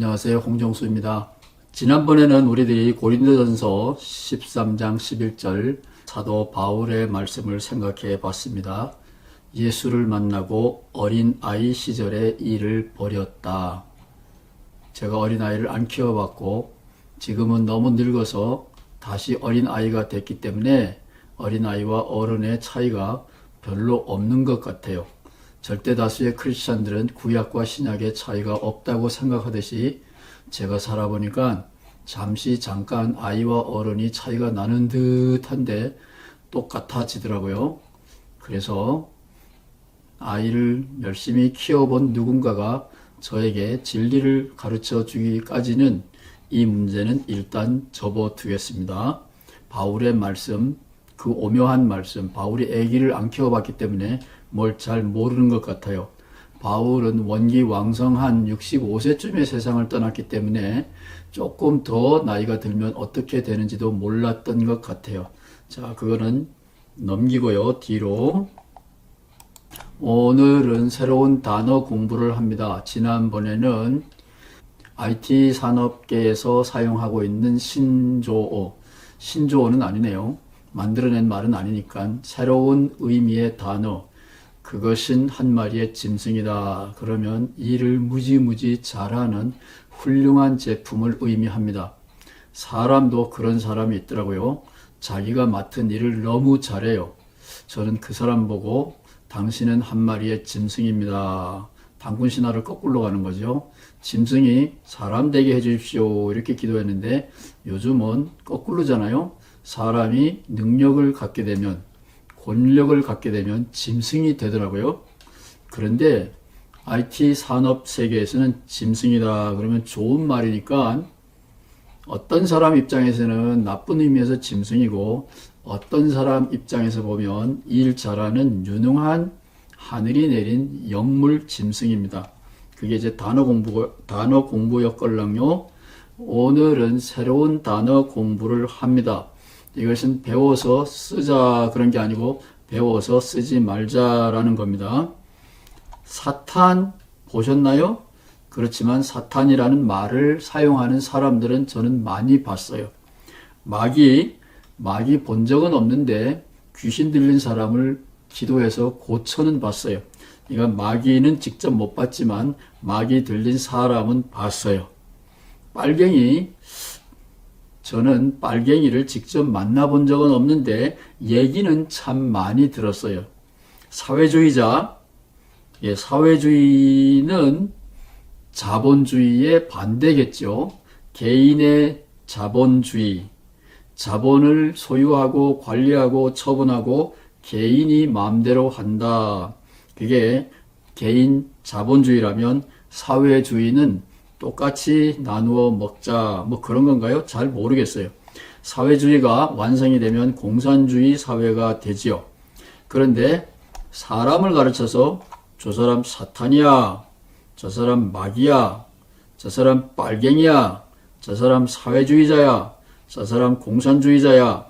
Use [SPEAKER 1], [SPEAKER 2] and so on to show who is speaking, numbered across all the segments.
[SPEAKER 1] 안녕하세요. 홍정수입니다. 지난번에는 우리들이 고린도전서 13장 11절 사도 바울의 말씀을 생각해 봤습니다. 예수를 만나고 어린 아이 시절의 일을 버렸다. 제가 어린 아이를 안 키워봤고 지금은 너무 늙어서 다시 어린 아이가 됐기 때문에 어린 아이와 어른의 차이가 별로 없는 것 같아요. 절대 다수의 크리스찬들은 구약과 신약의 차이가 없다고 생각하듯이 제가 살아보니까 잠깐 아이와 어른이 차이가 나는 듯한데 똑같아지더라고요. 그래서 아이를 열심히 키워본 누군가가 저에게 진리를 가르쳐 주기까지는 이 문제는 일단 접어두겠습니다. 바울의 말씀, 그 오묘한 말씀, 바울이 아기를 안 키워봤기 때문에 뭘 잘 모르는 것 같아요. 바울은 원기왕성한 65세쯤에 세상을 떠났기 때문에 조금 더 나이가 들면 어떻게 되는지도 몰랐던 것 같아요. 자, 그거는 넘기고요. 뒤로. 오늘은 새로운 단어 공부를 합니다. 지난번에는 IT 산업계에서 사용하고 있는 신조어는 아니네요. 만들어낸 말은 아니니까 새로운 의미의 단어, 그것은 한 마리의 짐승이다. 그러면 일을 무지무지 잘하는 훌륭한 제품을 의미합니다. 사람도 그런 사람이 있더라고요. 자기가 맡은 일을 너무 잘해요. 저는 그 사람 보고 당신은 한 마리의 짐승입니다. 단군 신화를 거꾸로 가는 거죠. 짐승이 사람 되게 해주십시오. 이렇게 기도했는데 요즘은 거꾸로잖아요. 사람이 능력을 갖게 되면, 권력을 갖게 되면 짐승이 되더라고요. 그런데 IT 산업 세계에서는 짐승이다 그러면 좋은 말이니까 어떤 사람 입장에서는 나쁜 의미에서 짐승이고 어떤 사람 입장에서 보면 일 잘하는 유능한 하늘이 내린 영물 짐승입니다. 그게 이제 단어 공부였걸랑요. 오늘은 새로운 단어 공부를 합니다. 이것은 배워서 쓰자 그런 게 아니고 배워서 쓰지 말자라는 겁니다. 사탄 보셨나요? 그렇지만 사탄이라는 말을 사용하는 사람들은 저는 많이 봤어요. 마귀 본 적은 없는데 귀신 들린 사람을 기도해서 고쳐는 봤어요. 그러니까 마귀는 직접 못 봤지만 마귀 들린 사람은 봤어요. 저는 빨갱이를 직접 만나본 적은 없는데 얘기는 참 많이 들었어요. 사회주의는 자본주의의 반대겠죠. 개인의 자본주의, 자본을 소유하고 관리하고 처분하고 개인이 마음대로 한다. 그게 개인 자본주의라면 사회주의는 똑같이 나누어 먹자 뭐 그런 건가요? 잘 모르겠어요. 사회주의가 완성이 되면 공산주의 사회가 되지요. 그런데 사람을 가르쳐서 저 사람 사탄이야, 저 사람 마귀야, 저 사람 빨갱이야, 저 사람 사회주의자야, 저 사람 공산주의자야.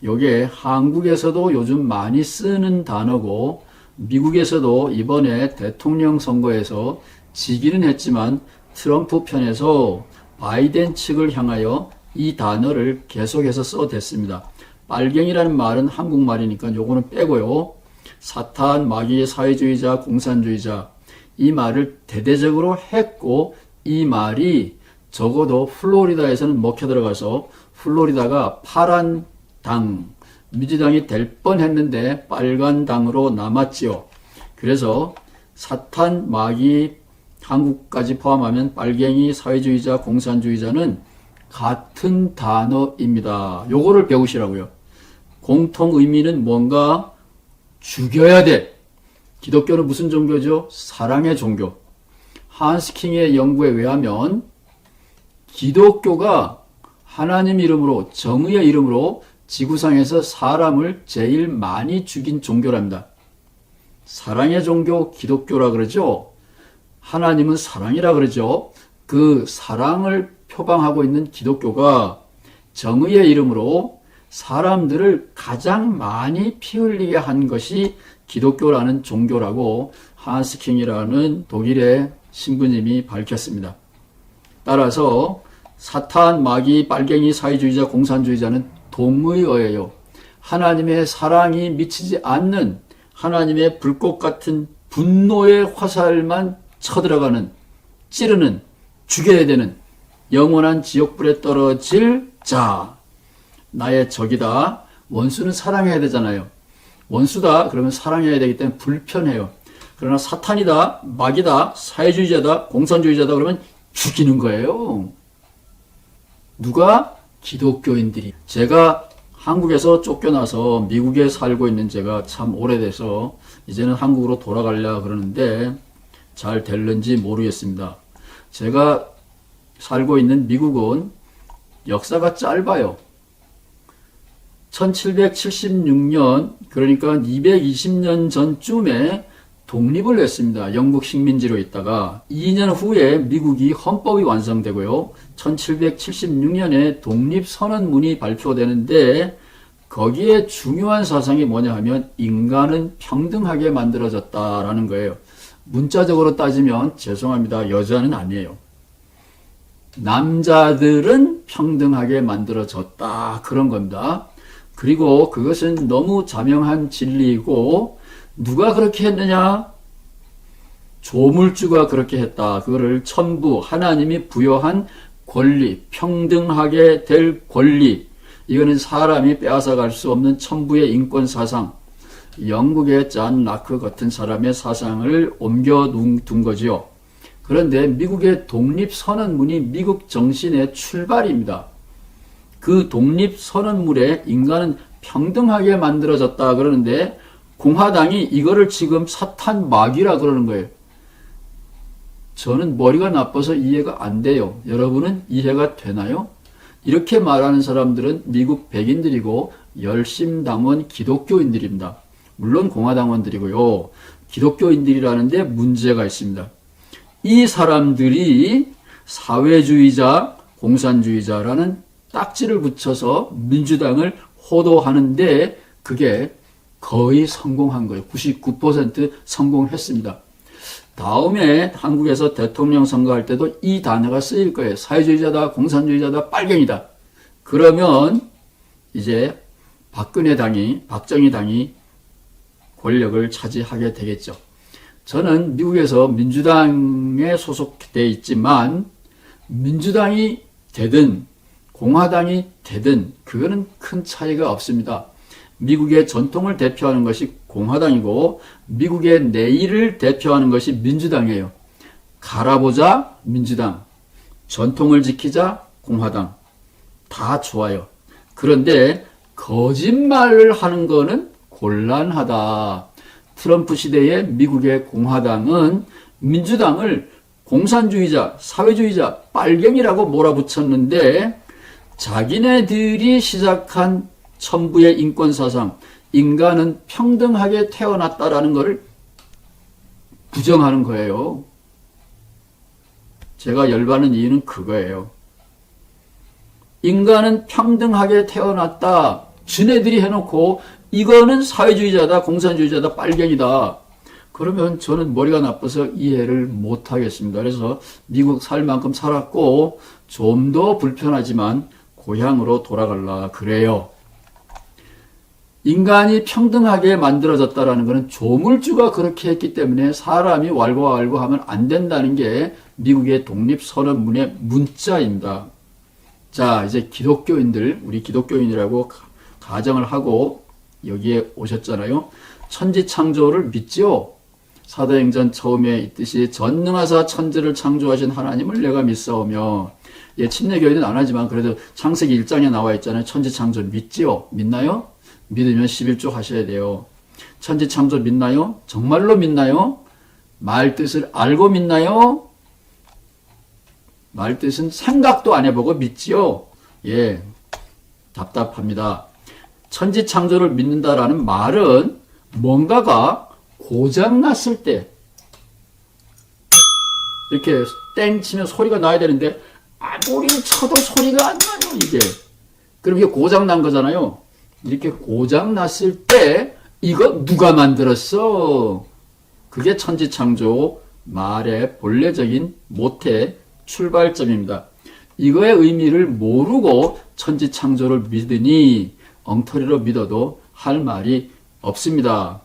[SPEAKER 1] 요게 한국에서도 요즘 많이 쓰는 단어고 미국에서도 이번에 대통령 선거에서 지기는 했지만 트럼프 편에서 바이든 측을 향하여 이 단어를 계속해서 써댔습니다. 빨갱이라는 말은 한국말이니까 요거는 빼고요. 사탄, 마귀, 사회주의자, 공산주의자 이 말을 대대적으로 했고 이 말이 적어도 플로리다에서는 먹혀 들어가서 플로리다가 파란 당, 민주당이 될 뻔했는데 빨간 당으로 남았지요. 그래서 사탄, 마귀, 한국까지 포함하면 빨갱이, 사회주의자, 공산주의자는 같은 단어입니다. 요거를 배우시라고요. 공통 의미는 뭔가 죽여야 돼. 기독교는 무슨 종교죠? 사랑의 종교. 한스킹의 연구에 의하면 기독교가 하나님 이름으로, 정의의 이름으로 지구상에서 사람을 제일 많이 죽인 종교랍니다. 사랑의 종교 기독교라 그러죠. 하나님은 사랑이라 그러죠. 그 사랑을 표방하고 있는 기독교가 정의의 이름으로 사람들을 가장 많이 피 흘리게 한 것이 기독교라는 종교라고 한스킹이라는 독일의 신부님이 밝혔습니다. 따라서 사탄, 마귀, 빨갱이, 사회주의자, 공산주의자는 동의어예요. 하나님의 사랑이 미치지 않는 하나님의 불꽃 같은 분노의 화살만 쳐들어가는, 찌르는, 죽여야 되는 영원한 지옥불에 떨어질 자, 나의 적이다. 원수는 사랑해야 되잖아요. 원수다 그러면 사랑해야 되기 때문에 불편해요. 그러나 사탄이다, 마귀다, 사회주의자다, 공산주의자다 그러면 죽이는 거예요. 누가? 기독교인들이. 제가 한국에서 쫓겨나서 미국에 살고 있는 제가 참 오래돼서 이제는 한국으로 돌아가려고 그러는데 잘 될는지 모르겠습니다. 제가 살고 있는 미국은 역사가 짧아요. 1776년, 그러니까 220년 전쯤에 독립을 했습니다. 영국 식민지로 있다가 2년 후에 미국이 헌법이 완성되고요. 1776년에 독립선언문이 발표되는데 거기에 중요한 사상이 뭐냐 하면 인간은 평등하게 만들어졌다라는 거예요. 문자적으로 따지면 죄송합니다. 여자는 아니에요. 남자들은 평등하게 만들어졌다. 그런 겁니다. 그리고 그것은 너무 자명한 진리이고 누가 그렇게 했느냐? 조물주가 그렇게 했다. 그거를 천부, 하나님이 부여한 권리, 평등하게 될 권리. 이거는 사람이 빼앗아갈 수 없는 천부의 인권 사상. 영국의 잔 라크 같은 사람의 사상을 옮겨둔 거지요. 그런데 미국의 독립선언문이 미국 정신의 출발입니다. 그 독립선언문에 인간은 평등하게 만들어졌다 그러는데 공화당이 이거를 지금 사탄 마귀라 그러는 거예요. 저는 머리가 나빠서 이해가 안 돼요. 여러분은 이해가 되나요? 이렇게 말하는 사람들은 미국 백인들이고 열심당원 기독교인들입니다. 물론 공화당원들이고요. 기독교인들이라는데 문제가 있습니다. 이 사람들이 사회주의자, 공산주의자라는 딱지를 붙여서 민주당을 호도하는데 그게 거의 성공한 거예요. 99% 성공했습니다. 다음에 한국에서 대통령 선거할 때도 이 단어가 쓰일 거예요. 사회주의자다, 공산주의자다, 빨갱이다. 그러면 이제 박근혜 당이, 박정희 당이 권력을 차지하게 되겠죠. 저는 미국에서 민주당에 소속돼 있지만 민주당이 되든 공화당이 되든 그거는 큰 차이가 없습니다. 미국의 전통을 대표하는 것이 공화당이고 미국의 내일을 대표하는 것이 민주당이에요. 갈아보자 민주당, 전통을 지키자 공화당. 다 좋아요. 그런데 거짓말을 하는 거는 곤란하다. 트럼프 시대의 미국의 공화당은 민주당을 공산주의자, 사회주의자, 빨갱이라고 몰아붙였는데 자기네들이 시작한 천부의 인권사상, 인간은 평등하게 태어났다라는 것을 부정하는 거예요. 제가 열받는 이유는 그거예요. 인간은 평등하게 태어났다. 지네들이 해놓고 이거는 사회주의자다, 공산주의자다, 빨갱이다. 그러면 저는 머리가 나빠서 이해를 못하겠습니다. 그래서 미국 살 만큼 살았고 좀 더 불편하지만 고향으로 돌아갈라 그래요. 인간이 평등하게 만들어졌다는 것은 조물주가 그렇게 했기 때문에 사람이 왈가왈부 하면 안 된다는 게 미국의 독립선언문의 문자입니다. 자, 이제 기독교인들, 우리 기독교인이라고 가정을 하고 여기에 오셨잖아요. 천지창조를 믿죠? 사도행전 처음에 있듯이 전능하사 천지를 창조하신 하나님을 내가 믿사오며, 예, 침례교회는 안 하지만 그래도 창세기 1장에 나와 있잖아요. 천지창조 믿지요? 믿나요? 믿으면 11조 하셔야 돼요. 천지창조 믿나요? 정말로 믿나요? 말 뜻을 알고 믿나요? 말 뜻은 생각도 안 해보고 믿지요? 예, 답답합니다. 천지창조를 믿는다라는 말은 뭔가가 고장났을 때 이렇게 땡 치면 소리가 나야 되는데 아무리 쳐도 소리가 안 나요, 이게. 그럼 이게 고장난 거잖아요. 이렇게 고장났을 때 이거 누가 만들었어? 그게 천지창조 말의 본래적인 모태 출발점입니다. 이거의 의미를 모르고 천지창조를 믿으니 엉터리로 믿어도 할 말이 없습니다.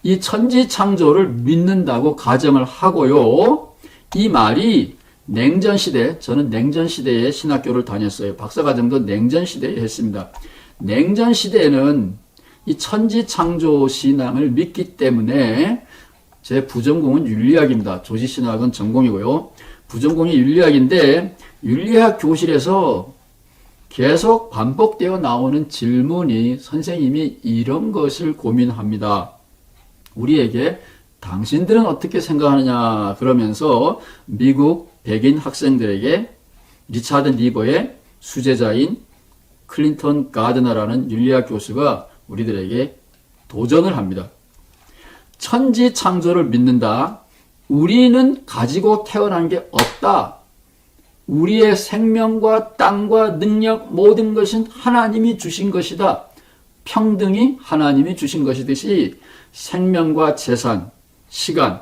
[SPEAKER 1] 이 천지창조를 믿는다고 가정을 하고요. 이 말이 냉전시대, 저는 냉전시대에 신학교를 다녔어요. 박사과정도 냉전시대에 했습니다. 냉전시대에는 이 천지창조 신앙을 믿기 때문에 제 부전공은 윤리학입니다. 조지신학은 전공이고요. 부전공이 윤리학인데 윤리학 교실에서 계속 반복되어 나오는 질문이 선생님이 이런 것을 고민합니다. 우리에게 당신들은 어떻게 생각하느냐 그러면서 미국 백인 학생들에게 리차드 니버의 수제자인 클린턴 가드너라는 윤리학 교수가 우리들에게 도전을 합니다. 천지창조를 믿는다. 우리는 가지고 태어난 게 없다. 우리의 생명과 땅과 능력 모든 것은 하나님이 주신 것이다. 평등히 하나님이 주신 것이듯이 생명과 재산, 시간,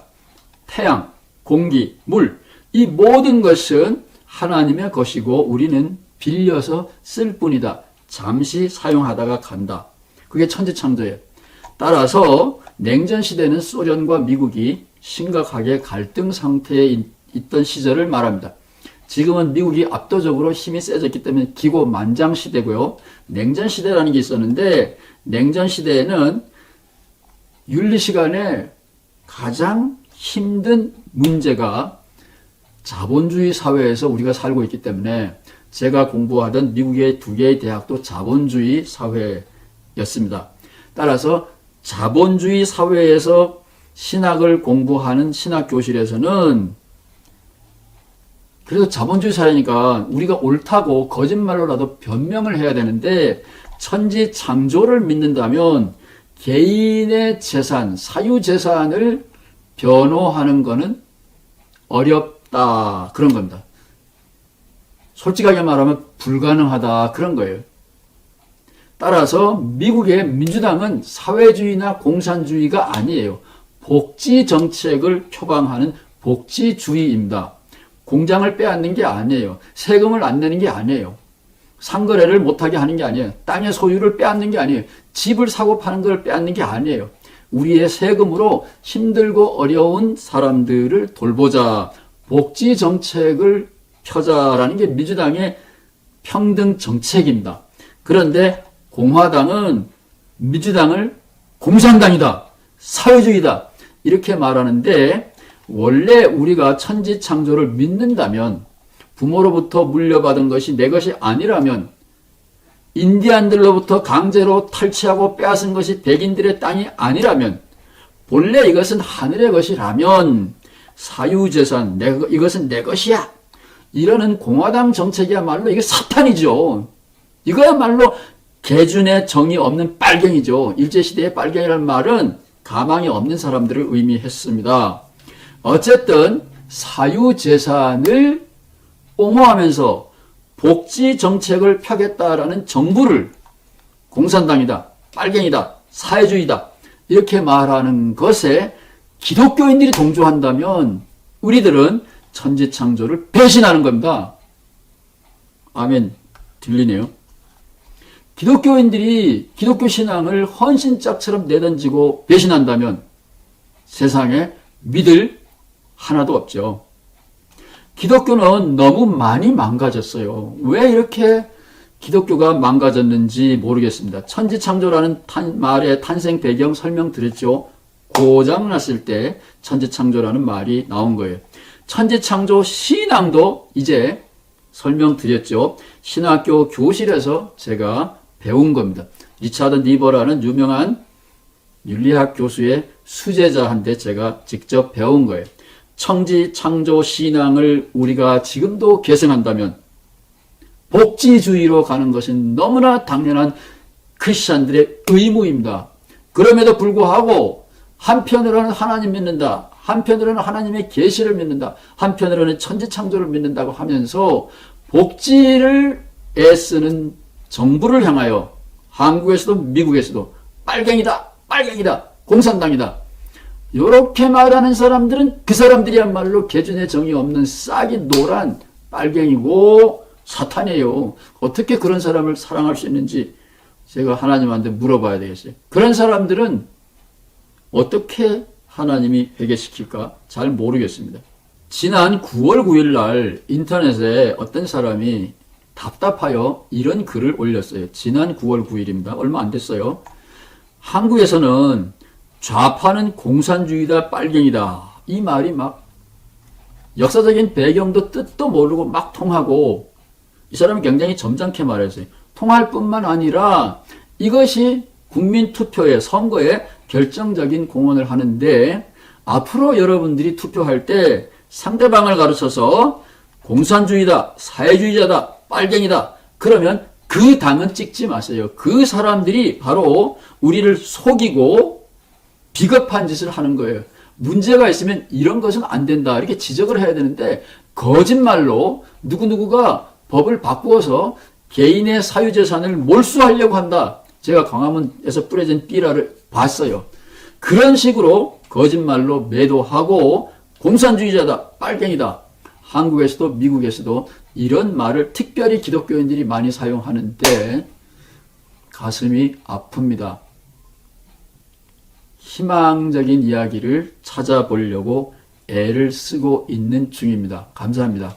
[SPEAKER 1] 태양, 공기, 물, 이 모든 것은 하나님의 것이고 우리는 빌려서 쓸 뿐이다. 잠시 사용하다가 간다. 그게 천지창조예요. 따라서 냉전시대는 소련과 미국이 심각하게 갈등 상태에 있던 시절을 말합니다. 지금은 미국이 압도적으로 힘이 세졌기 때문에 기고만장시대고요. 냉전시대라는 게 있었는데 냉전시대에는 윤리시간에 가장 힘든 문제가 자본주의 사회에서 우리가 살고 있기 때문에 제가 공부하던 미국의 두 개의 대학도 자본주의 사회였습니다. 따라서 자본주의 사회에서 신학을 공부하는 신학교실에서는 그래도 자본주의 사회니까 우리가 옳다고 거짓말로라도 변명을 해야 되는데 천지창조를 믿는다면 개인의 재산, 사유재산을 변호하는 것은 어렵다 그런 겁니다. 솔직하게 말하면 불가능하다 그런 거예요. 따라서 미국의 민주당은 사회주의나 공산주의가 아니에요. 복지 정책을 표방하는 복지주의입니다. 공장을 빼앗는 게 아니에요. 세금을 안 내는 게 아니에요. 상거래를 못하게 하는 게 아니에요. 땅의 소유를 빼앗는 게 아니에요. 집을 사고 파는 걸 빼앗는 게 아니에요. 우리의 세금으로 힘들고 어려운 사람들을 돌보자. 복지 정책을 펴자라는 게 민주당의 평등 정책입니다. 그런데 공화당은 민주당을 공산당이다, 사회주의다 이렇게 말하는데 원래 우리가 천지창조를 믿는다면 부모로부터 물려받은 것이 내 것이 아니라면 인디안들로부터 강제로 탈취하고 빼앗은 것이 백인들의 땅이 아니라면 본래 이것은 하늘의 것이라면 사유재산, 이것은 내 것이야 이러는 공화당 정책이야말로 이게 사탄이죠. 이거야말로 계준의 정이 없는 빨갱이죠. 일제시대의 빨갱이라는 말은 가망이 없는 사람들을 의미했습니다. 어쨌든 사유재산을 옹호하면서 복지 정책을 펴겠다라는 정부를 공산당이다, 빨갱이다, 사회주의다 이렇게 말하는 것에 기독교인들이 동조한다면 우리들은 천지창조를 배신하는 겁니다. 아멘. 들리네요. 기독교인들이 기독교 신앙을 헌신짝처럼 내던지고 배신한다면 세상에 믿을 하나도 없죠. 기독교는 너무 많이 망가졌어요. 왜 이렇게 기독교가 망가졌는지 모르겠습니다. 천지창조라는 말의 탄생 배경 설명드렸죠. 고장났을 때 천지창조라는 말이 나온 거예요. 천지창조 신앙도 이제 설명드렸죠. 신학교 교실에서 제가 배운 겁니다. 리차드 니버라는 유명한 윤리학 교수의 수제자한테 제가 직접 배운 거예요. 천지창조 신앙을 우리가 지금도 계승한다면 복지주의로 가는 것은 너무나 당연한 크리스찬들의 의무입니다. 그럼에도 불구하고 한편으로는 하나님 믿는다. 한편으로는 하나님의 계시를 믿는다. 한편으로는 천지창조를 믿는다고 하면서 복지를 애쓰는 정부를 향하여 한국에서도 미국에서도 빨갱이다, 빨갱이다, 공산당이다. 요렇게 말하는 사람들은 그 사람들이야말로 개준의 정이 없는 싹이 노란 빨갱이고 사탄이에요. 어떻게 그런 사람을 사랑할 수 있는지 제가 하나님한테 물어봐야 되겠어요. 그런 사람들은 어떻게 하나님이 회개시킬까 잘 모르겠습니다. 지난 9월 9일 날 인터넷에 어떤 사람이 답답하여 이런 글을 올렸어요. 지난 9월 9일입니다. 얼마 안 됐어요. 한국에서는 좌파는 공산주의다 빨갱이다 이 말이 막 역사적인 배경도 뜻도 모르고 막 통하고 이 사람이 굉장히 점잖게 말했어요. 통할 뿐만 아니라 이것이 국민투표에 선거에 결정적인 공헌을 하는데 앞으로 여러분들이 투표할 때 상대방을 가르쳐서 공산주의다, 사회주의자다, 빨갱이다 그러면 그 당은 찍지 마세요. 그 사람들이 바로 우리를 속이고 비겁한 짓을 하는 거예요. 문제가 있으면 이런 것은 안 된다 이렇게 지적을 해야 되는데 거짓말로 누구누구가 법을 바꾸어서 개인의 사유재산을 몰수하려고 한다. 제가 광화문에서 뿌려진 삐라를 봤어요. 그런 식으로 거짓말로 매도하고 공산주의자다, 빨갱이다. 한국에서도 미국에서도 이런 말을 특별히 기독교인들이 많이 사용하는데 가슴이 아픕니다. 희망적인 이야기를 찾아보려고 애를 쓰고 있는 중입니다. 감사합니다.